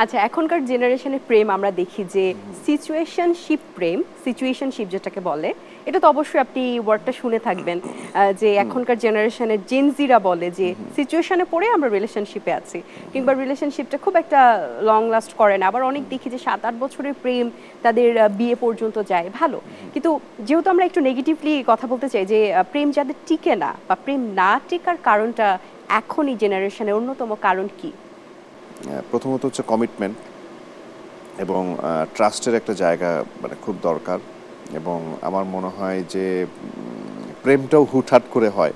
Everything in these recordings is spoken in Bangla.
আচ্ছা, এখনকার জেনারেশনের প্রেম আমরা দেখি যে সিচুয়েশনশিপ প্রেম, সিচুয়েশনশিপ যেটাকে বলে, এটা তো অবশ্যই আপনি ওয়ার্ডটা শুনে থাকবেন, যে এখনকার জেনারেশনের জেনজিরা বলে যে সিচুয়েশনে পড়ে আমরা রিলেশনশিপে আছি, কিংবা রিলেশনশিপটা খুব একটা লং লাস্ট করে না। আবার অনেক দেখি যে 7-8 বছরের প্রেম তাদের বিয়ে পর্যন্ত যায়, ভালো। কিন্তু যেহেতু আমরা একটু নেগেটিভলি কথা বলতে চাই যে প্রেম যাদের টিকে না বা প্রেম না টিকার কারণটা এখন এই জেনারেশনের অন্যতম কারণ কি? প্রথমত হচ্ছে কমিটমেন্ট এবং ট্রাস্টের একটা জায়গা মানে খুব দরকার। এবং আমার মনে হয় যে প্রেমটাও হুটহাট করে হয়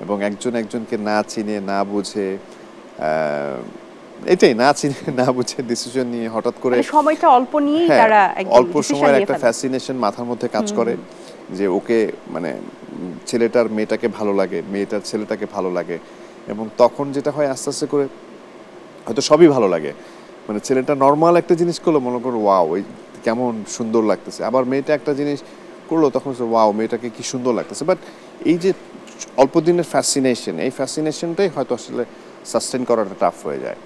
এবং একজন একজনকে না চিনে না বুঝে, এটাই না চিনে না বুঝে ডিসিশন নিয়ে হঠাৎ করে, মানে সময়টা অল্প নিয়েই হ্যাঁ, তারা একদম অল্প ডিসিশন সময়ের নিয়ে একটা ফেলে। ফ্যাসিনেশন মাথার মধ্যে কাজ করে যে ওকে মানে ছেলেটার মেয়েটাকে ভালো লাগে, মেয়েটার ছেলেটাকে ভালো লাগে। এবং তখন যেটা হয় আস্তে আস্তে করে হয়তো সবই ভালো লাগে, মানে ছেলেটা নর্মাল একটা জিনিস করলো, মনে করো ওয়াও ওই কেমন সুন্দর লাগতেছে, আবার মেয়েটা একটা জিনিস করলো তখন ওয়াও মেয়েটাকে কি সুন্দর লাগতেছে। বাট এই যে অল্প দিনের ফ্যাসিনেশন, এই ফ্যাসিনেশনটাই হয়তো আসলে সাস্টেন করাটা টাফ হয়ে যায়।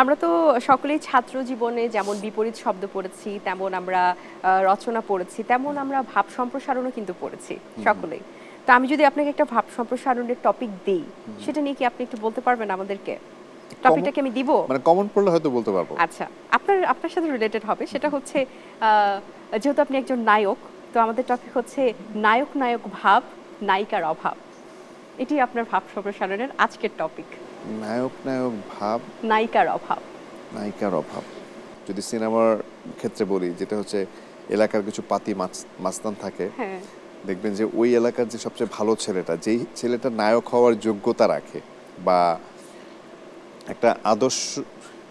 আমরা তো সকলেই ছাত্র জীবনে যেমন বিপরীত শব্দ পড়েছি, তেমন আমরা রচনা পড়েছি, তেমন আমরা ভাব সম্প্রসারণও কিন্তু পড়েছি সকলেই। তো আমি যদি আপনাকে একটা ভাব সম্প্রসারণের টপিক দিই, সেটা নিয়ে কি আপনি একটু বলতে পারবেন আমাদেরকে? টপিকটা কি আমি দিব? মানে কমন পড়লে হয়তো বলতে পারবো। আচ্ছা, আপনার আপনার সাথে রিলেটেড হবে। সেটা হচ্ছে যেহেতু আপনি একজন নায়ক, তো আমাদের টপিক হচ্ছে নায়ক নায়ক ভাব, নায়িকার অভাব। এটি আপনার ভাব সম্প্রসারণের আজকের টপিক, নায়ক নায়ক ভাব, নায়িকার অভাব। নায়িকার অভাব। যদি সিনেমার ক্ষেত্রে বলি, যেটা হচ্ছে এলাকার কিছু পাতি মাস্তান থাকে, হ্যাঁ, দেখবেন যে ওই এলাকার যে সবচেয়ে ভালো ছেলেটা, যেই ছেলেটা নায়ক হওয়ার যোগ্যতা রাখে বা একটা আদর্শ,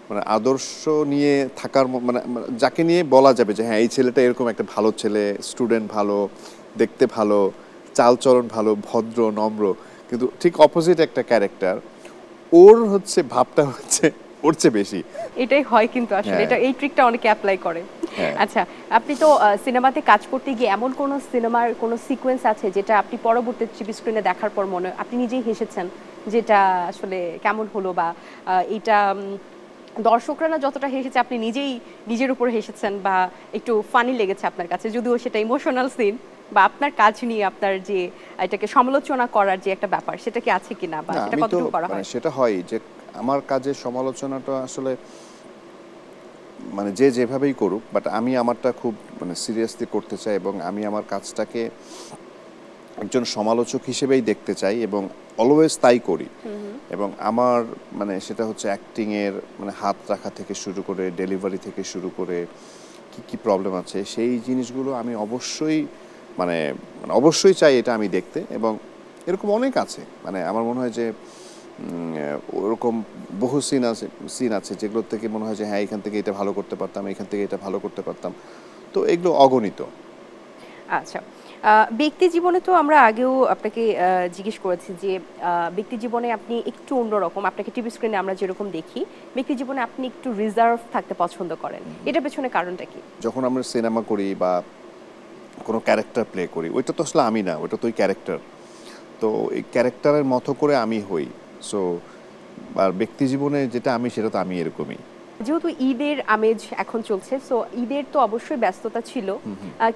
মানে আদর্শ নিয়ে থাকার মানে যাকে নিয়ে বলা যাবে যে হ্যাঁ এই ছেলেটা এরকম একটা ভালো ছেলে, স্টুডেন্ট ভালো, দেখতে ভালো, চালচলন ভালো, ভদ্র নম্র, কিন্তু ঠিক অপোজিট একটা ক্যারেক্টার, ওর হচ্ছে ভাবটা হচ্ছে ওর চেয়ে বেশি। এটাই হয় কিন্তু আসলে হ্যাঁ, এটা এই ট্রিকটা অনেকে অ্যাপ্লাই করে। হ্যাঁ। আচ্ছা, আপনি তো সিনেমাতে কাজ করতে গিয়ে এমন কোন সিনেমার কোন সিকোয়েন্স আছে যেটা আপনি পরবর্তী টিভি স্ক্রিনে দেখার পর মনে আপনি নিজেই হেসেছেন, যেটা আসলে কেমন হলো, বা এটা দর্শকরা না যতটা হেসেছে আপনি নিজেই নিজের উপর হেসেছেন, বা একটু ফানি লেগেছে আপনার কাছে, যদিও সেটা ইমোশনাল সিন, বা আপনার কাজ নিয়ে আপনার যে এটাকে সমালোচনা করার যে একটা ব্যাপার, সেটা কি আছে কিনা, বা না সেটা আমি তো কতটুকু করা মানে হয়? সেটা হয় যে আমার কাজের সমালোচনাটা আসলে মানে যে যেভাবেই করুক, বাট আমি আমারটা খুব মানে সিরিয়াসলি করতে চাই এবং আমি আমার কাজটাকে একজন সমালোচক হিসেবেই দেখতে চাই এবং অলওয়েজ তাই করি। এবং আমার মানে সেটা হচ্ছে অ্যাক্টিংয়ের মানে হাত রাখা থেকে শুরু করে, ডেলিভারি থেকে শুরু করে কি কি প্রবলেম আছে সেই জিনিসগুলো আমি অবশ্যই মানে মানে অবশ্যই চাই এটা আমি দেখতে। এবং এরকম অনেক আছে, মানে আমার মনে হয় যে ওরকম বহু সিন আছে যেগুলোর থেকে মনে হয় যে হ্যাঁ এখান থেকে এটা ভালো করতে পারতাম, এখান থেকে এটা ভালো করতে পারতাম। তো এগুলো অগণিত। আচ্ছা, ব্যক্তি জীবনে তো আমরা আগেও আপনাকে জিজ্ঞেস করেছি যে ব্যক্তি জীবনে আপনি একটু অন্যরকম, আপনাকে টিভি স্ক্রিনে আমরা যেরকম দেখি, ব্যক্তি জীবনে আপনি একটু রিজার্ভ থাকতে পছন্দ করেন, এটার পেছনে কারণটা কি? যখন আমরা সিনেমা করি বা কোনো ক্যারেক্টার প্লে করি, ওইটা তো আসলে আমি না, ওইটা তো ওই ক্যারেক্টার। তো এই ক্যারেক্টারের মতো করে আমি হই। সো আর ব্যক্তি জীবনে যেটা আমি সেটা তো আমি এরকমই। যেহেতু ঈদের আমেজ এখন চলছে, সো ঈদের তো অবশ্যই ব্যস্ততা ছিল,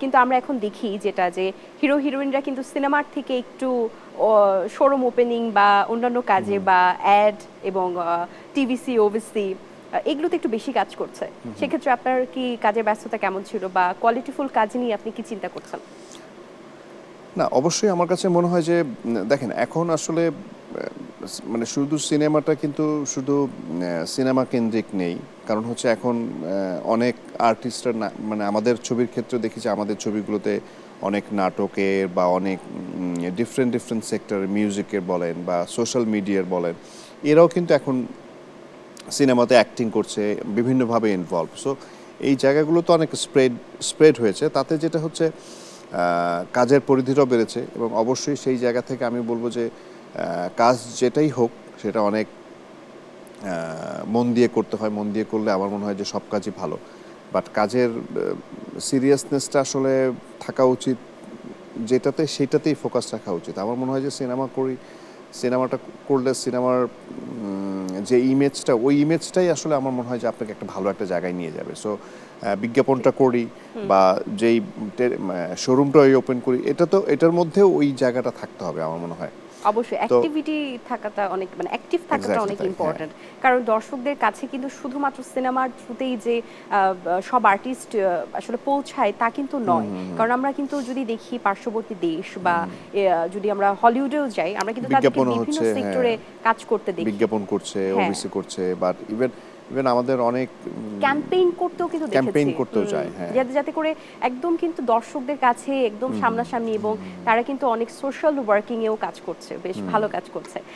কিন্তু আমরা এখন দেখি যেটা যে হিরো হিরোইনরা কিন্তু সিনেমার থেকে একটু শোরুম ওপেনিং বা অন্যান্য কাজে বা অ্যাড এবং টিভিসি ওভিসি এগুলোতে একটু বেশি কাজ করছে। সেক্ষেত্রে আপনার কি কাজের ব্যস্ততা কেমন ছিল, বা কোয়ালিটিফুল কাজ নিয়ে আপনি কি চিন্তা করছেন? না অবশ্যই আমার কাছে মনে হয় যে দেখেন এখন আসলে মানে শুধু সিনেমাটা কিন্তু শুধু সিনেমা কেন্দ্রিক নেই। কারণ হচ্ছে এখন অনেক আর্টিস্টরা না, মানে আমাদের ছবির ক্ষেত্রে দেখি যে আমাদের ছবিগুলোতে অনেক নাটকের বা অনেক ডিফারেন্ট ডিফারেন্ট সেক্টর, মিউজিকের বলেন বা সোশ্যাল মিডিয়ার বলেন, এরাও কিন্তু এখন সিনেমাতে অ্যাক্টিং করছে, বিভিন্নভাবে ইনভলভ। সো এই জায়গাগুলো তো অনেক স্প্রেড হয়েছে, তাতে যেটা হচ্ছে কাজের পরিধিটাও বেড়েছে। এবং অবশ্যই সেই জায়গা থেকে আমি বলবো যে কাজ যেটাই হোক সেটা অনেক মন দিয়ে করতে হয়। মন দিয়ে করলে আমার মনে হয় যে সব কাজই ভালো। বাট কাজের সিরিয়াসনেসটা আসলে থাকা উচিত যেটাতে, সেটাতেই ফোকাস রাখা উচিত। আমার মনে হয় যে সিনেমাটা করলে সিনেমার যে ইমেজটা, ওই ইমেজটাই আসলে আমার মনে হয় যে আপনাকে একটা ভালো একটা জায়গায় নিয়ে যাবে। সো বিজ্ঞাপনটা করি বা যেই শোরুমটা ওপেন করি, এটার মধ্যেও ওই জায়গাটা থাকতে হবে আমার মনে হয়। অবশ্যই অ্যাক্টিভিটি থাকাটা অনেক, মানে অ্যাক্টিভ থাকাটা Exactly অনেক তাই, ইম্পর্টেন্ট। কারণ দর্শকদের কাছে কিন্তু শুধুমাত্র সিনেমার থ্রুতেই যে সব আর্টিস্ট আসলে পৌঁছায় তা কিন্তু নয়। কারণ আমরা কিন্তু যদি দেখি পার্শ্ববর্তী দেশ বা যদি আমরা হলিউডেও যাই, আমরা কিন্তু তাদেরকে বিজ্ঞাপনও বিভিন্ন হচ্ছে, সেক্টরে কাজ করতে দেখি। বিজ্ঞাপন করছে, হ্যাঁ। ওবিসি করছে, বাট ইভেন আমাদের অনেক ক্যাম্পেইন করতেও কিন্তু দেখেছি। ক্যাম্পেইন করতেও যায়, হ্যাঁ। যাতে করে একদম কিন্তু দর্শকদের কাছে একদম সামনাসামনি, এবং তারা কিন্তু অনেক সোশ্যাল ওয়ার্কিং এও কাজ করছে, বেশ ভালো কাজ করছে।